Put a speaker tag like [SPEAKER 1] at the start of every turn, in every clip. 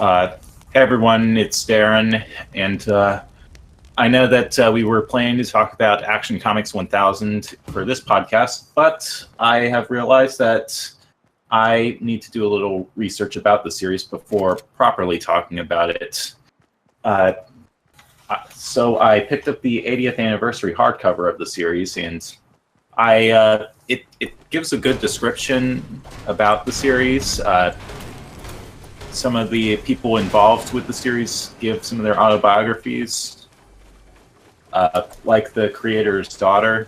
[SPEAKER 1] Hey everyone, it's Darren, and I know that we were planning to talk about Action Comics 1000 for this podcast, but I have realized that I need to do a little research about the series before properly talking about it. So I picked up the 80th anniversary hardcover of the series, and it gives a good description about the series. Some of the people involved with the series give some of their autobiographies, like the creator's daughter,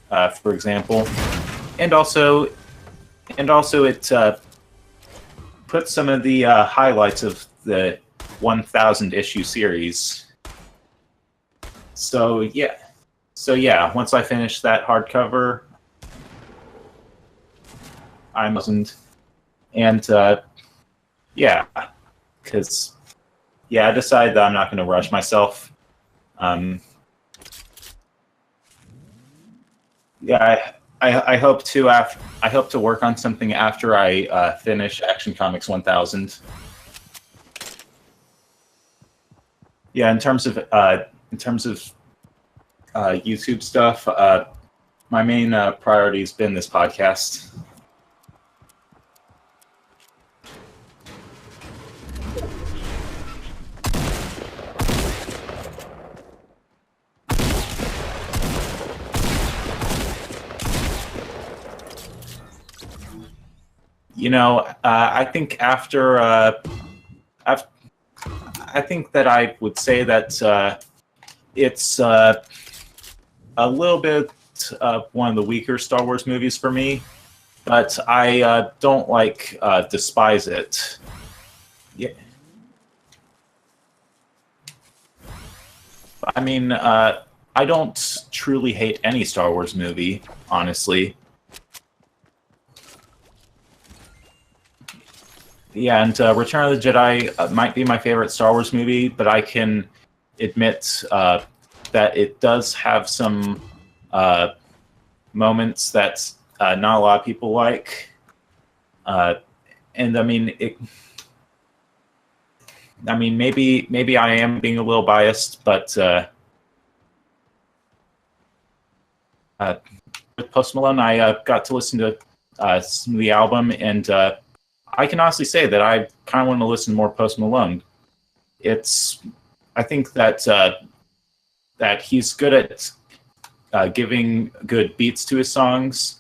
[SPEAKER 1] for example, and also it puts some of the highlights of the 1000 issue series. So yeah, once I finish that hardcover, I mustn't, and yeah, because I decided that I'm not going to rush myself. I hope to work on something after I finish Action Comics 1000. Yeah, in terms of YouTube stuff, my main priority has been this podcast. You know, I think I think that I would say that it's a little bit one of the weaker Star Wars movies for me, but I don't despise it. Yeah. I mean, I don't truly hate any Star Wars movie, honestly. Yeah, and Return of the Jedi might be my favorite Star Wars movie, but I can admit that it does have some moments that not a lot of people like. And I mean, maybe I am being a little biased, but with Post Malone, I got to listen to some of the album, and I can honestly say that I kind of want to listen to more Post Malone. I think that that he's good at giving good beats to his songs.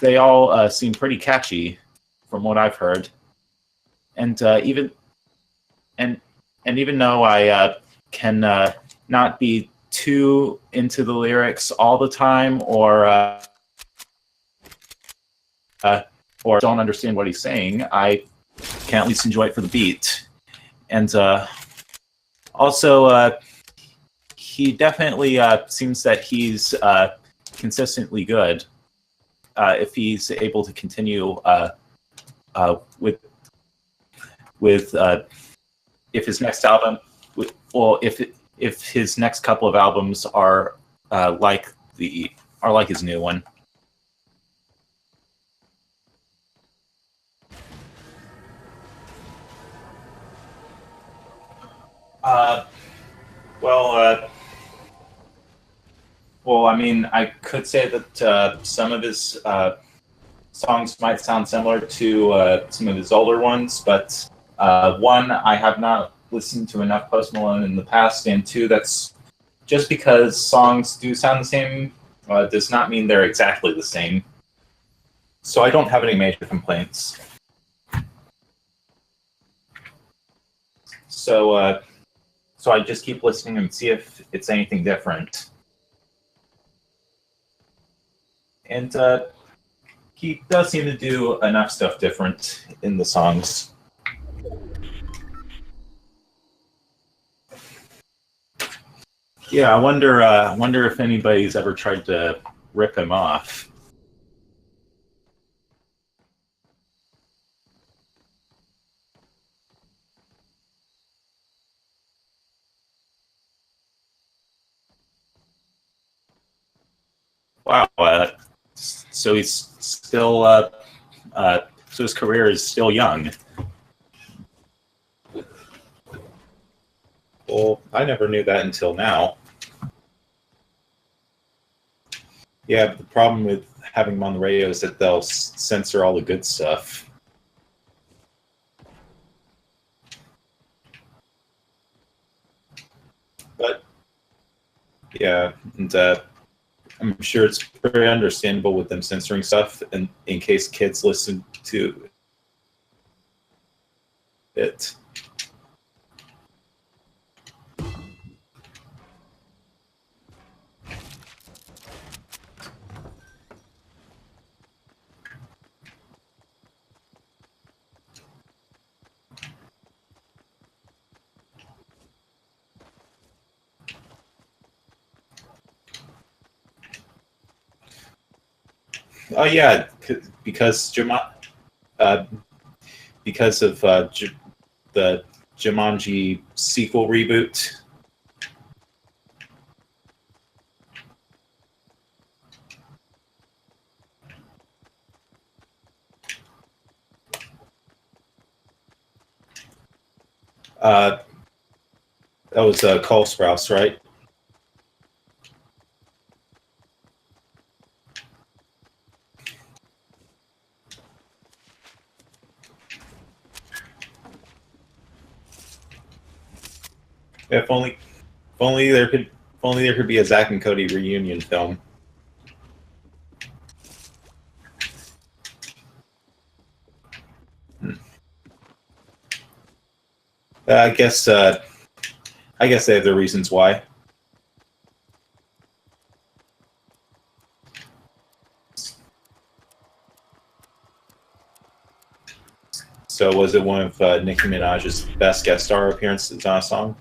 [SPEAKER 1] They all seem pretty catchy, from what I've heard. And even though I can not be too into the lyrics all the time, or don't understand what he's saying, I can at least enjoy it for the beat. And also, he definitely seems that he's consistently good. If he's able to continue with if his next album, if his next couple of albums are like his new one. Well, I mean, I could say that some of his songs might sound similar to some of his older ones, but one, I have not listened to enough Post Malone in the past, and two, that's just because songs do sound the same does not mean they're exactly the same. So I don't have any major complaints. So I just keep listening and see if it's anything different. And he does seem to do enough stuff different in the songs. Yeah, I wonder if anybody's ever tried to rip him off. Wow. So he's still so his career is still young. Well, I never knew that until now. Yeah, but the problem with having them on the radio is that they'll censor all the good stuff. But yeah, and I'm sure it's very understandable with them censoring stuff, and in case kids listen to it. Oh yeah, because uh, because of the Jumanji sequel reboot. That was Cole Sprouse, right? If only there could be a Zack and Cody reunion film. I guess they have their reasons why. So was it one of Nicki Minaj's best guest star appearances on a song?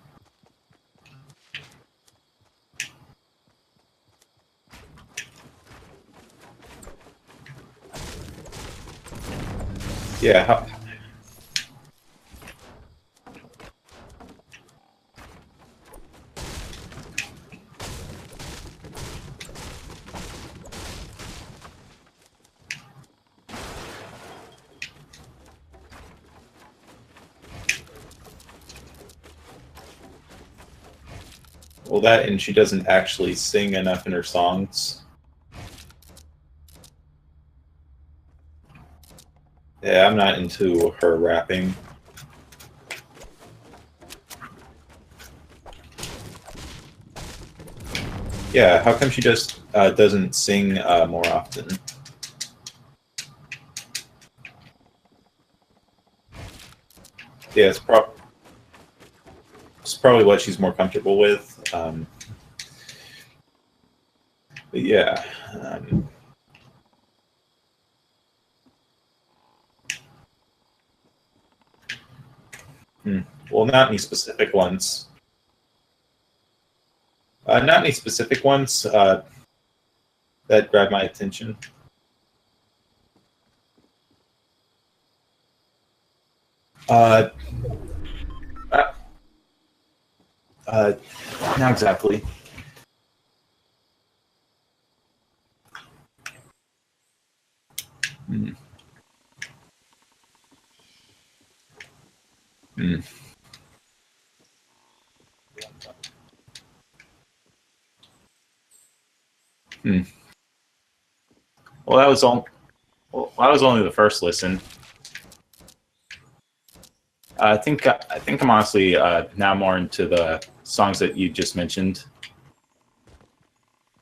[SPEAKER 1] Yeah. Well, that, and she doesn't actually sing enough in her songs. Yeah, I'm not into her rapping. Yeah, how come she just doesn't sing more often? Yeah, it's probably what she's more comfortable with. But yeah. Well, not any specific ones. Not any specific ones that grab my attention. Not exactly. Mm. Mm. Mm. Well, that was all. Well, that was only the first listen. I think I'm honestly now more into the songs that you just mentioned.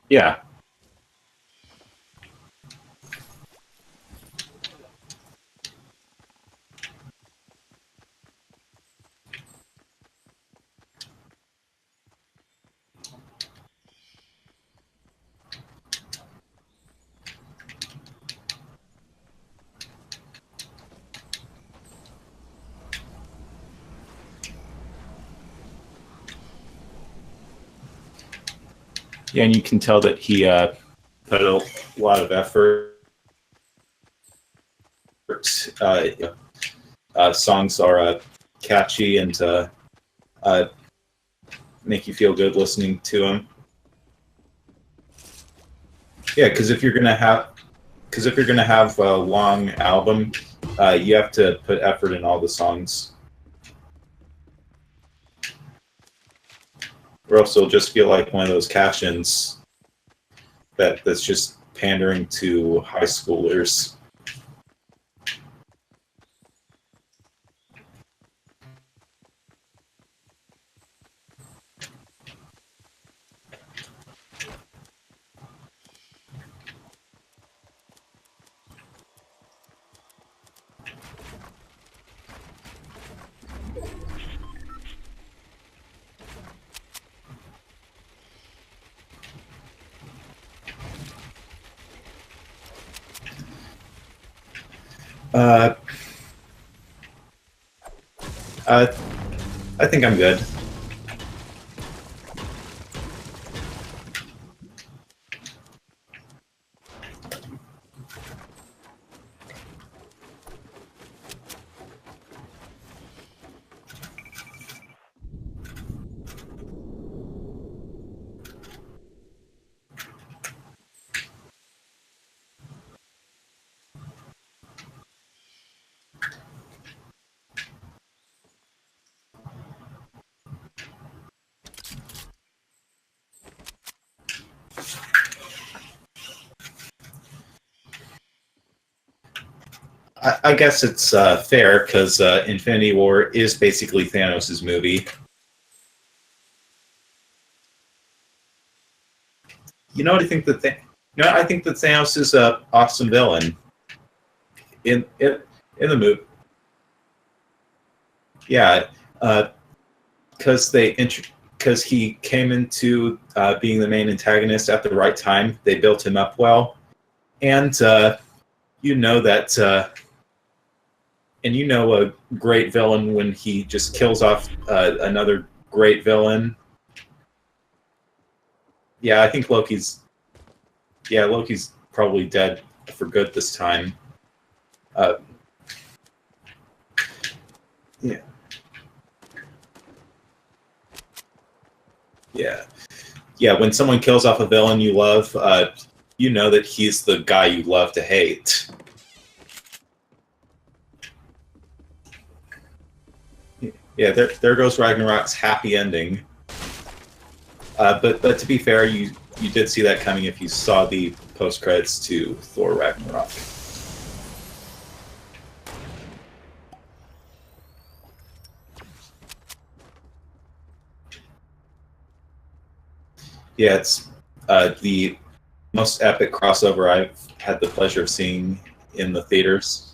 [SPEAKER 1] Yeah. Yeah, and you can tell that he put a lot of effort. Songs are catchy and make you feel good listening to them. Yeah, because if you're gonna have a long album, you have to put effort in all the songs. or else it'll just feel like one of those captions that's just pandering to high schoolers. Uh, I think I'm good. I guess it's fair because Infinity War is basically Thanos' movie. You know what I think that I think that Thanos is a awesome villain in the movie. Yeah, because because he came into being the main antagonist at the right time. They built him up well, and you know that. And you know a great villain when he just kills off another great villain. Yeah, I think Loki's probably dead for good this time. Yeah. Yeah. Yeah, when someone kills off a villain you love, you know that he's the guy you love to hate. Yeah, there goes Ragnarok's happy ending. But to be fair, you did see that coming if you saw the post credits to Thor Ragnarok. Yeah, it's the most epic crossover I've had the pleasure of seeing in the theaters.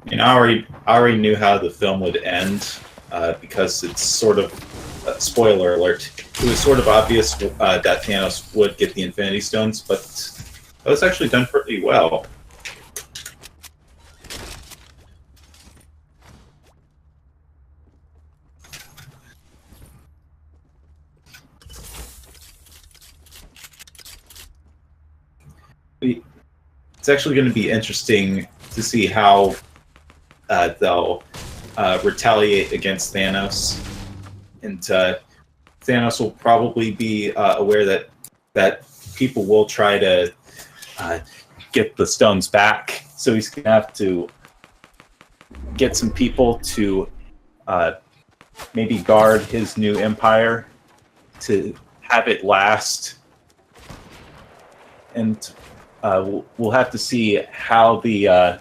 [SPEAKER 1] I mean, I already knew how the film would end because it's sort of spoiler alert. It was sort of obvious that Thanos would get the Infinity Stones, but that was actually done pretty well. It's actually going to be interesting to see how they'll retaliate against Thanos, and Thanos will probably be aware that people will try to get the stones back. So he's going to have to get some people to maybe guard his new empire to have it last, and we'll have to see how the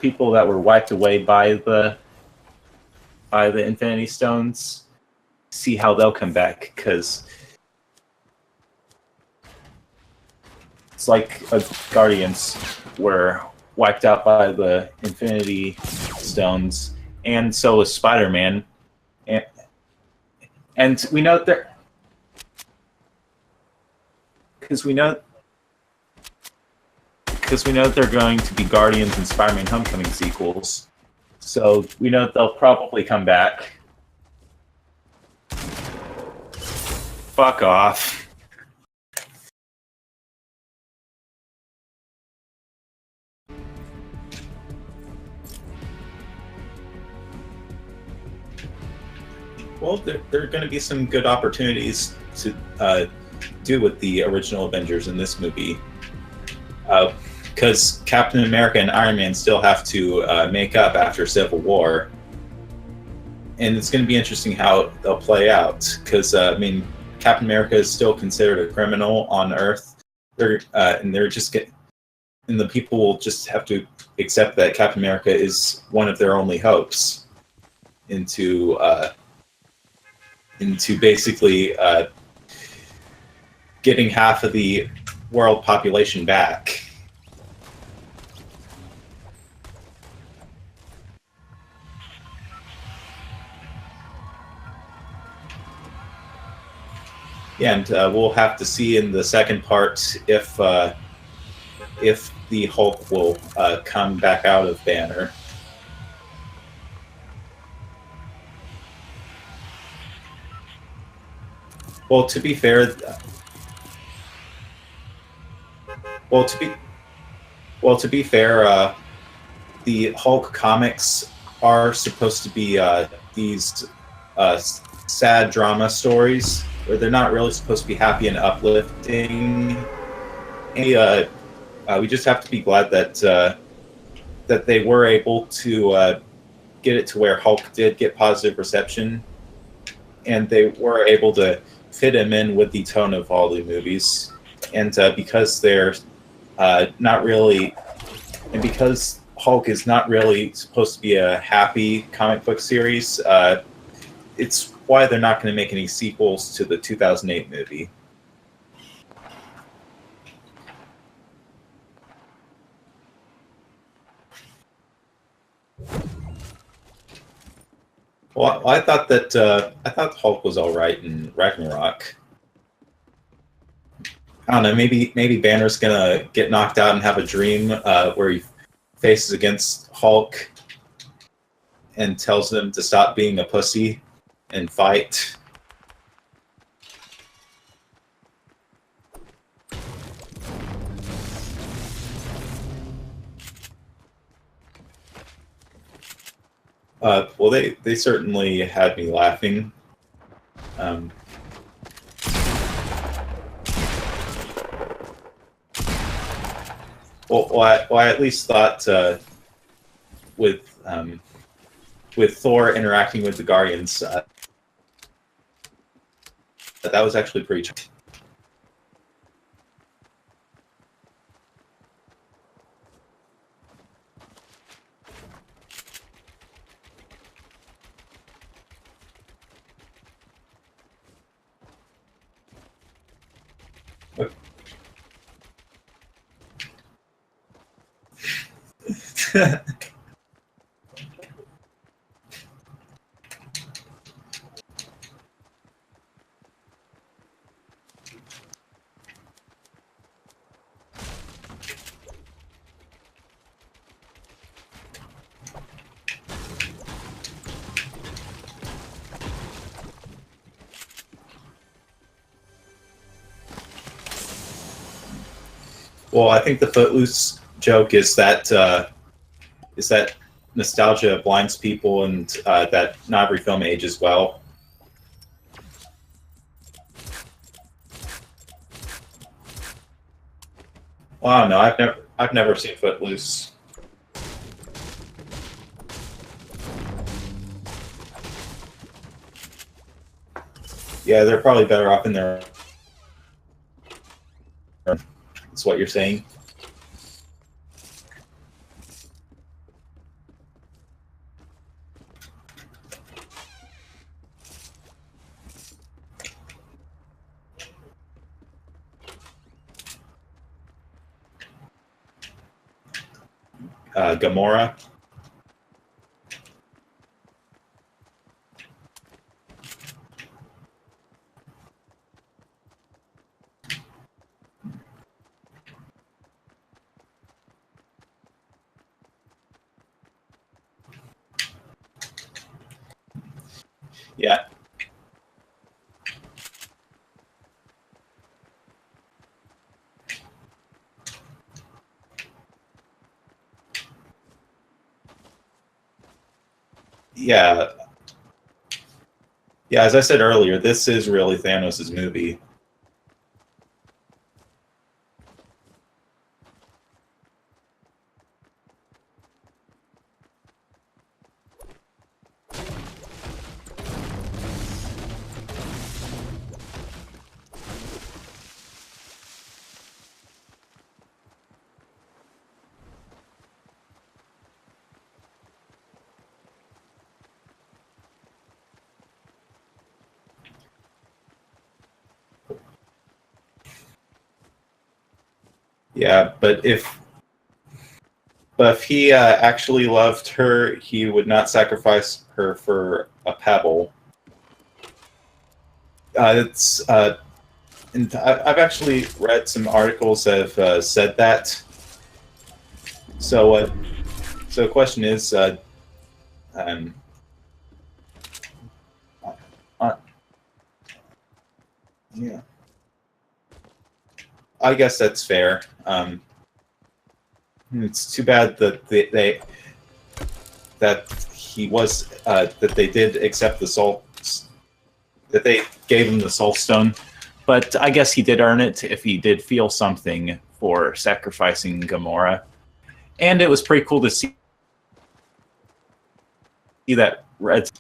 [SPEAKER 1] people that were wiped away by the Infinity Stones, see how they'll come back, because it's like Guardians were wiped out by the Infinity Stones, and so was Spider-Man, and we know that because we know that they're going to be Guardians and Spider-Man Homecoming sequels, so we know that they'll probably come back. Fuck off. Well, there are going to be some good opportunities to do with the original Avengers in this movie, because Captain America and Iron Man still have to make up after Civil War, and it's going to be interesting how they'll play out. Because I mean, Captain America is still considered a criminal on Earth. They're just and the people will just have to accept that Captain America is one of their only hopes into basically getting half of the world population back. Yeah, and we'll have to see in the second part if the Hulk will come back out of Banner. Well, to be fair, the Hulk comics are supposed to be these sad drama stories where they're not really supposed to be happy and uplifting. And, we just have to be glad that that they were able to get it to where Hulk did get positive reception, and they were able to fit him in with the tone of all the movies. And because they're not really, and because Hulk is not really supposed to be a happy comic book series, it's why they're not going to make any sequels to the 2008 movie. Well, I thought that I thought Hulk was all right in Ragnarok. I don't know. Maybe Banner's gonna get knocked out and have a dream where he faces against Hulk and tells him to stop being a pussy and fight. Well, they certainly had me laughing. Well, I at least thought with Thor interacting with the Guardians, that was actually pretty. Well, I think the Footloose joke is that nostalgia blinds people, and that not every film ages well. Well, I don't know. I've never seen Footloose. Yeah, they're probably better off in their. That's what you're saying. Gamora. Yeah. Yeah. Yeah, as I said earlier, this is really Thanos' movie. Yeah, but if he actually loved her, he would not sacrifice her for a pebble. It's and I've actually read some articles that have said that. So the question is, um, uh, yeah, I guess that's fair. It's too bad that that they did accept the soul, that they gave him the soul stone, but I guess he did earn it if he did feel something for sacrificing Gamora, and it was pretty cool to see that Red,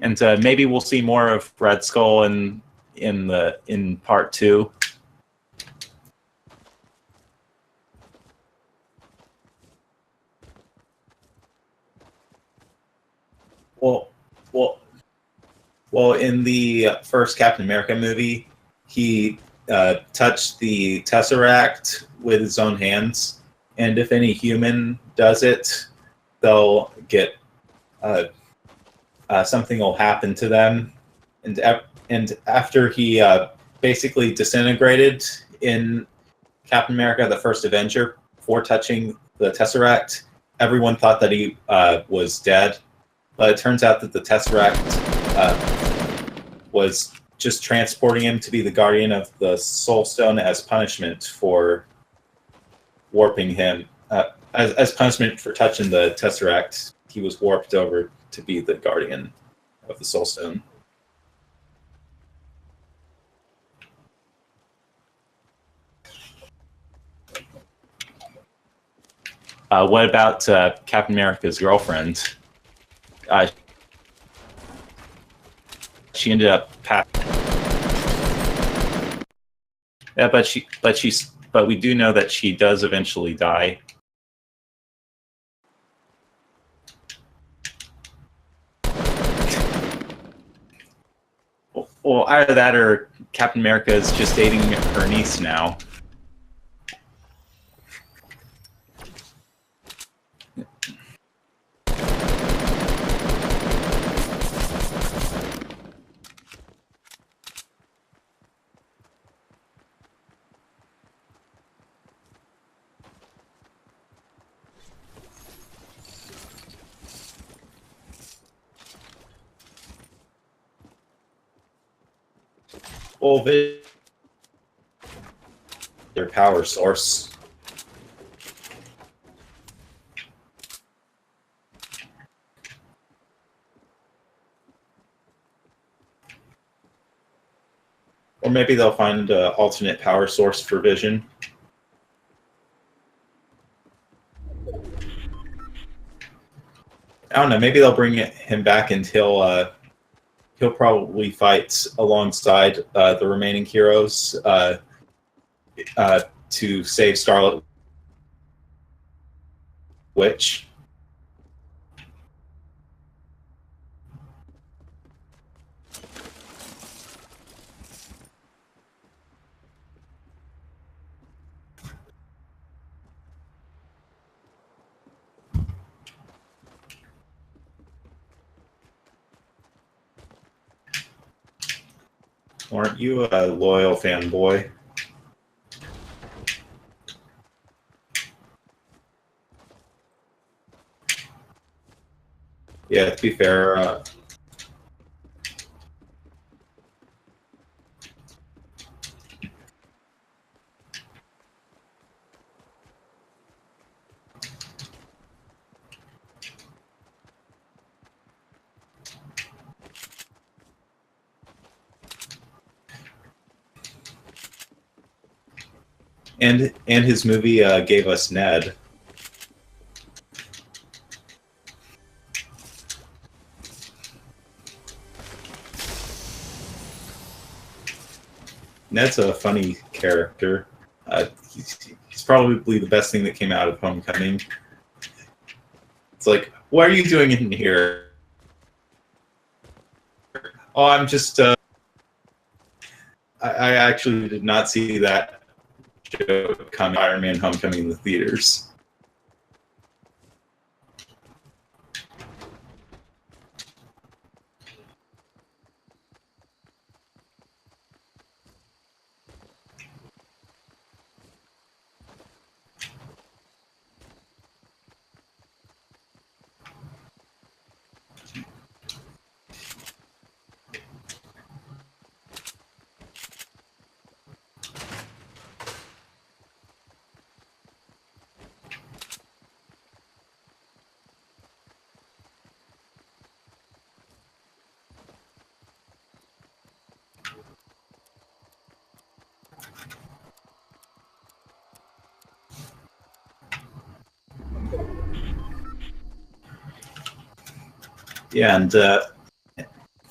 [SPEAKER 1] and maybe we'll see more of Red Skull in part 2. Well, well, well, in the first Captain America movie, he touched the Tesseract with his own hands, and if any human does it, they'll get something will happen to them, and after he basically disintegrated in Captain America: The First Avenger for touching the Tesseract, everyone thought that he was dead, but it turns out that the Tesseract was just transporting him to be the guardian of the Soul Stone as punishment for warping him. As punishment for touching the Tesseract, he was warped over to be the guardian of the Soul Stone. What about Captain America's girlfriend? She ended up yeah, but we do know that she does eventually die. Well, either that or Captain America is just dating her niece now. Well, their power source. Or maybe they'll find an alternate power source for Vision. I don't know. Maybe they'll bring him back and he'll probably fight alongside the remaining heroes to save Scarlet Witch. Aren't you a loyal fanboy? Yeah, to be fair, and his movie gave us Ned. Ned's a funny character. He's probably the best thing that came out of Homecoming. It's like, what are you doing in here? Oh, I'm just. I actually did not see that joke coming. Iron Man Homecoming in the theaters.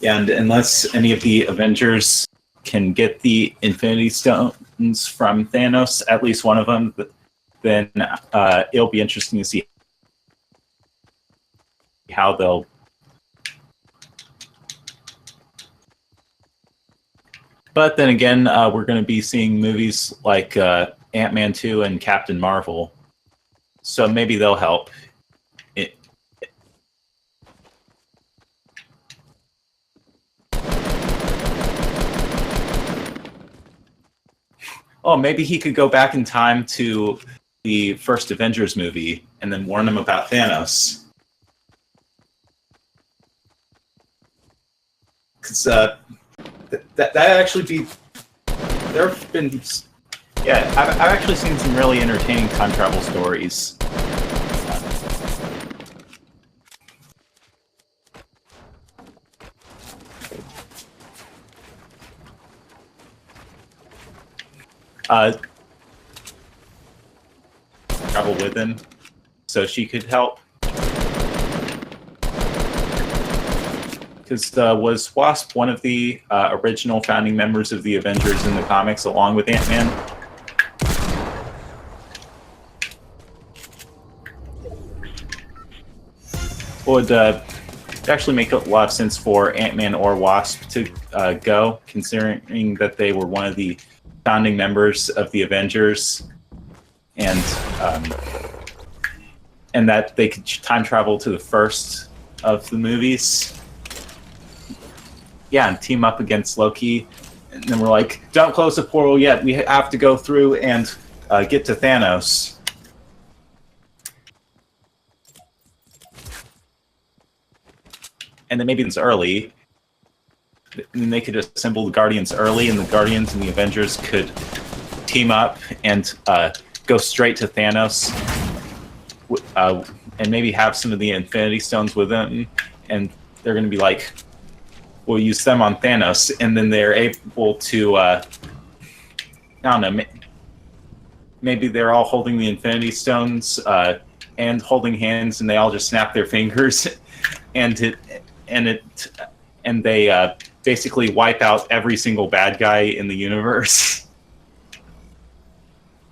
[SPEAKER 1] And unless any of the Avengers can get the Infinity Stones from Thanos, at least one of them, then it'll be interesting to see how they'll. But then again, we're going to be seeing movies like Ant-Man 2 and Captain Marvel, so maybe they'll help. Oh, maybe he could go back in time to the first Avengers movie and then warn them about Thanos. Because that actually be... There have been... Yeah, I've actually seen some really entertaining time travel stories. Travel with him so she could help. Because was Wasp one of the original founding members of the Avengers in the comics along with Ant-Man? Would actually make a lot of sense for Ant-Man or Wasp to go, considering that they were one of the founding members of the Avengers, and that they could time travel to the first of the movies. Yeah, and team up against Loki. And then we're like, don't close the portal yet. We have to go through and get to Thanos. And then maybe it's early. And then they could assemble the Guardians early, and the Guardians and the Avengers could team up and go straight to Thanos, and maybe have some of the Infinity Stones with them, and they're going to be like, we'll use them on Thanos, and then they're able to, I don't know, maybe they're all holding the Infinity Stones and holding hands, and they all just snap their fingers, and they basically wipe out every single bad guy in the universe.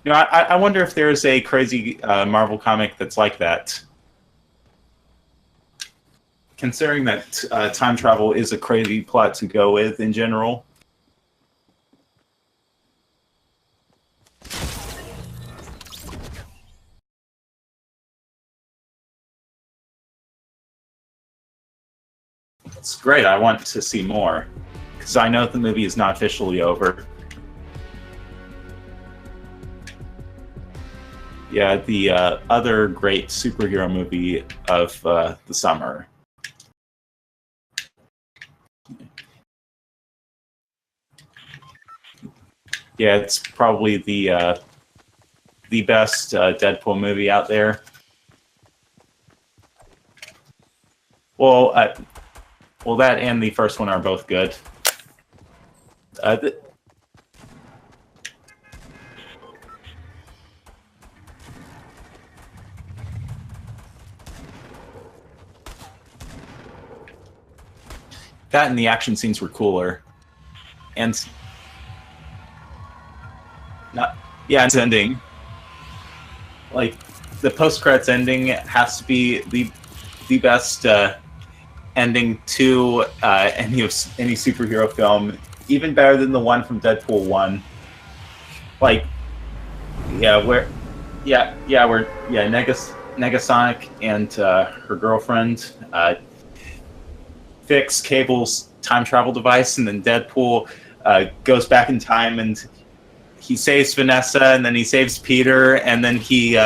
[SPEAKER 1] You know, I wonder if there's a crazy Marvel comic that's like that. Considering that time travel is a crazy plot to go with in general. It's great. I want to see more, because I know the movie is not officially over. Yeah, the other great superhero movie of the summer. Yeah, it's probably the best Deadpool movie out there. Well, that and the first one are both good. that and the action scenes were cooler. And not yeah, it's ending. Like the post-credits ending has to be the best ending to any superhero film, even better than the one from Deadpool 1. Like, Negasonic and her girlfriend fix Cable's time travel device, and then Deadpool goes back in time and he saves Vanessa, and then he saves Peter, and then he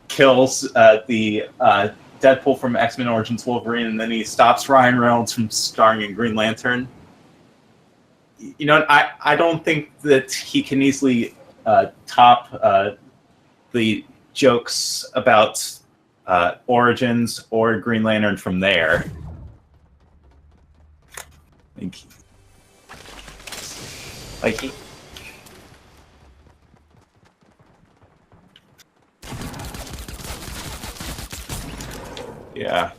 [SPEAKER 1] kills the Deadpool from X-Men Origins Wolverine, and then he stops Ryan Reynolds from starring in Green Lantern. You know, I don't think that he can easily top the jokes about Origins or Green Lantern from there. Like yeah.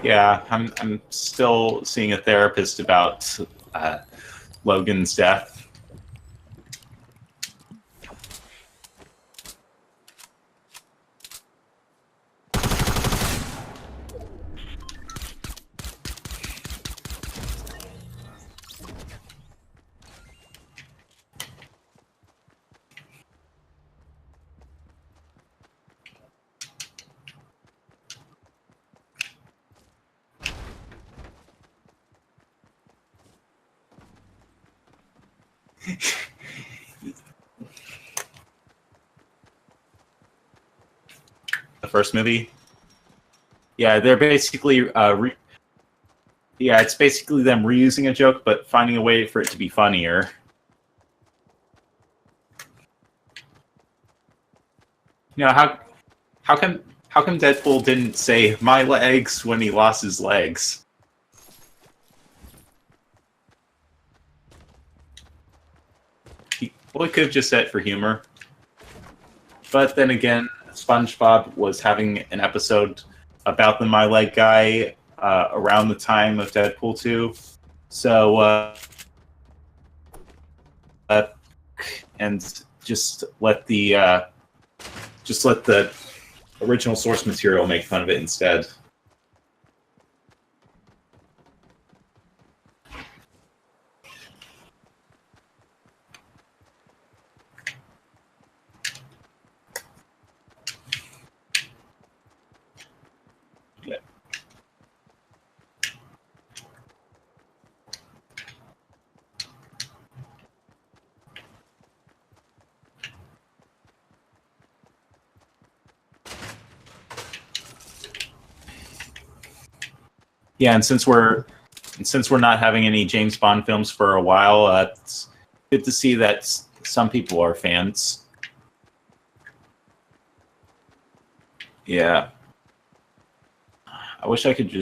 [SPEAKER 1] Yeah, I'm still seeing a therapist about Logan's death. The first movie, yeah, they're basically it's basically them reusing a joke but finding a way for it to be funnier. You know, how come Deadpool didn't say "my legs" when he lost his legs? He could have just said it for humor. But then again, SpongeBob was having an episode about the My Leg guy around the time of Deadpool 2. So, and just let the original source material make fun of it instead. Yeah, and since we're not having any James Bond films for a while, it's good to see that some people are fans. Yeah, I wish I could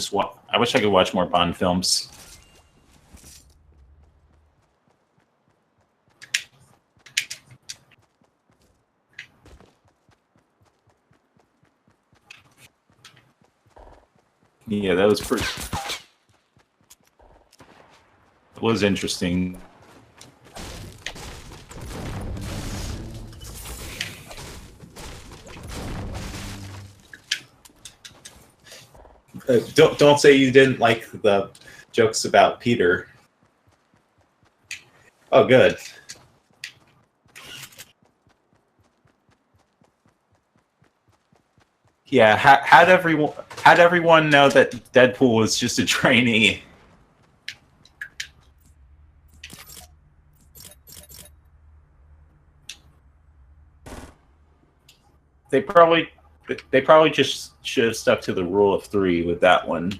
[SPEAKER 1] watch more Bond films. Yeah, that was pretty. It was interesting. Don't say you didn't like the jokes about Peter. Oh, good. Yeah, how'd everyone know that Deadpool was just a trainee? They probably just should have stuck to the rule of 3 with that one.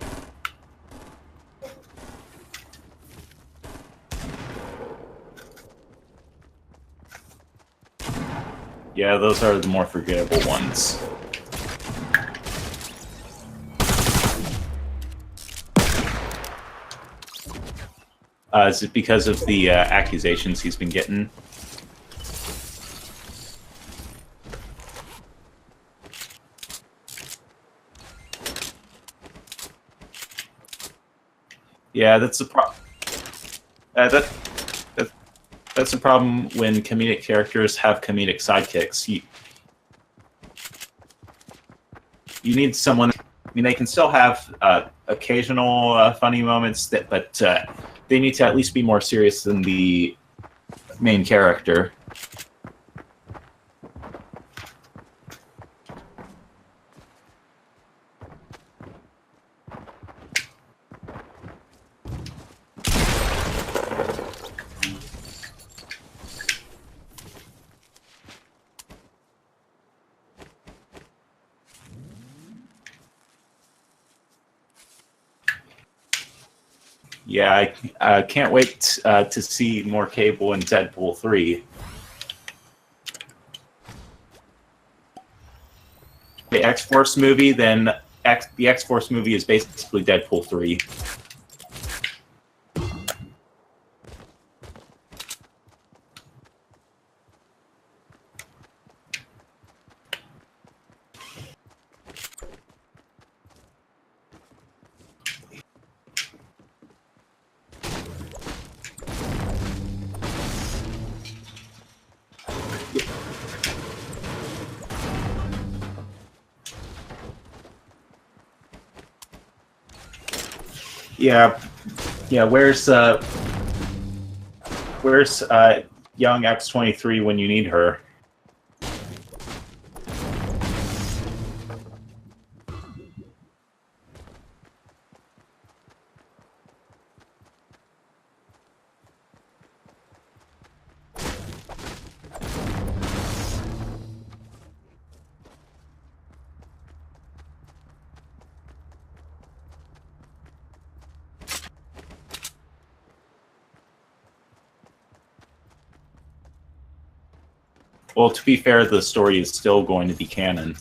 [SPEAKER 1] Yeah, those are the more forgettable ones. Is it because of the accusations he's been getting? Yeah, that's the problem. That's the problem when comedic characters have comedic sidekicks. You need someone. I mean, they can still have occasional funny moments, but they need to at least be more serious than the main character. Yeah, I can't wait to see more Cable in Deadpool 3. The X-Force movie, then the X-Force movie is basically Deadpool 3. Yeah, yeah. Where's young X-23 when you need her? Well, to be fair, the story is still going to be canon.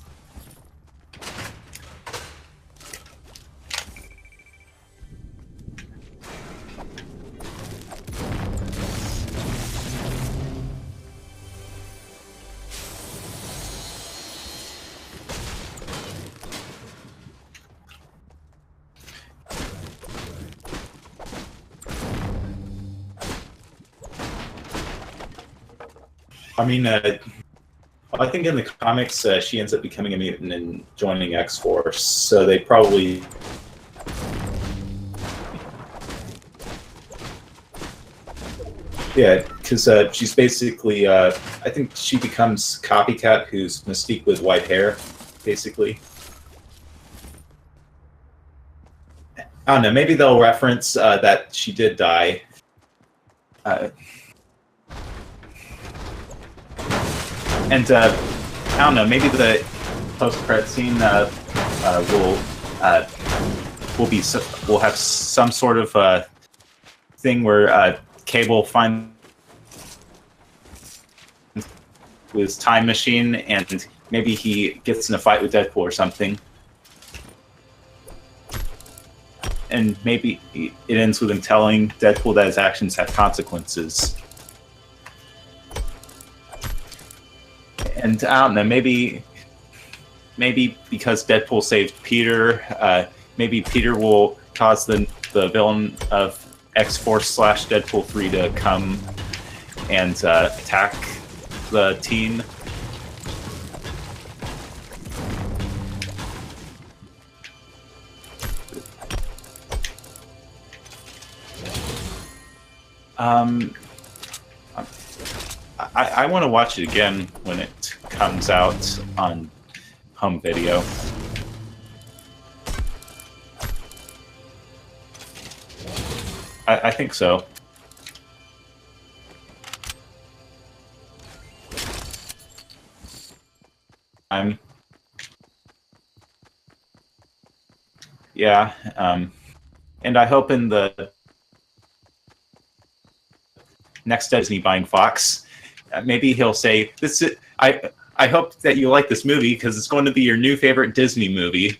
[SPEAKER 1] I mean, I think in the comics, she ends up becoming a mutant and joining X-Force, so they probably... Yeah, because she's basically, I think she becomes Copycat, who's Mystique with white hair, basically. I don't know, maybe they'll reference that she did die. And I don't know, maybe the post-credit scene will have some sort of thing where Cable finds his time machine, and maybe he gets in a fight with Deadpool or something. And maybe it ends with him telling Deadpool that his actions have consequences. And I don't know, maybe because Deadpool saved Peter, maybe Peter will cause the villain of X-Force / Deadpool 3 to come and attack the teen. I want to watch it again when it comes out on home video. I think so. Yeah, and I hope in the next Disney buying Fox, maybe he'll say, "This is, I hope that you like this movie because it's going to be your new favorite Disney movie."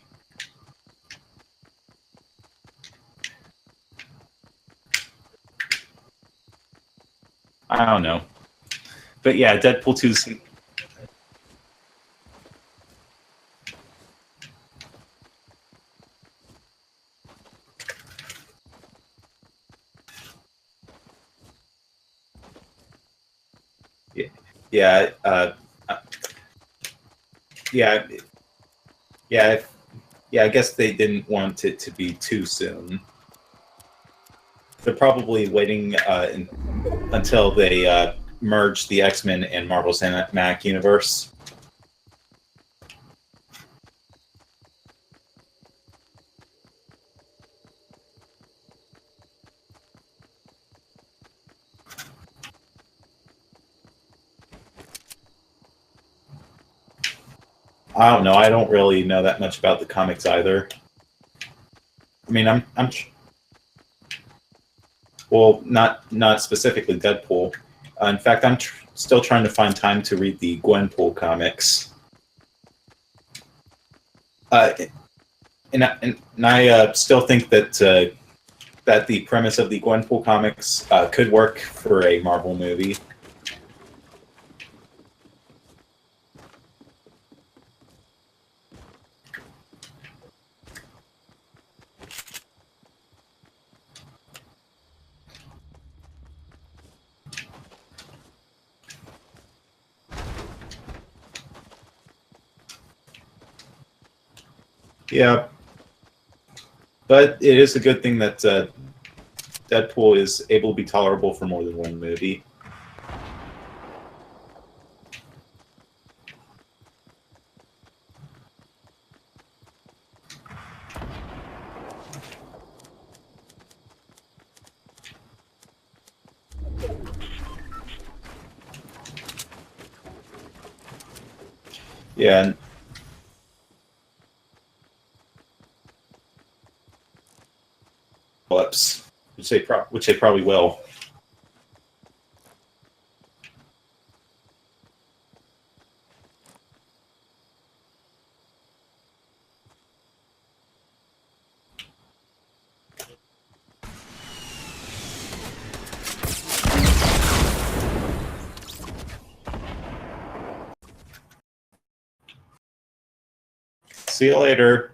[SPEAKER 1] I don't know. But yeah, Deadpool 2's. Yeah, yeah, yeah, yeah. I guess they didn't want it to be too soon. They're probably waiting until they merge the X-Men and Marvel Cinematic Universe. I don't know. I don't really know that much about the comics either. I mean, well, not specifically Deadpool. In fact, I'm still trying to find time to read the Gwenpool comics. And I still think that that the premise of the Gwenpool comics could work for a Marvel movie. Yeah, but it is a good thing that Deadpool is able to be tolerable for more than one movie. Yeah, and Phillips, which they probably will. See you later.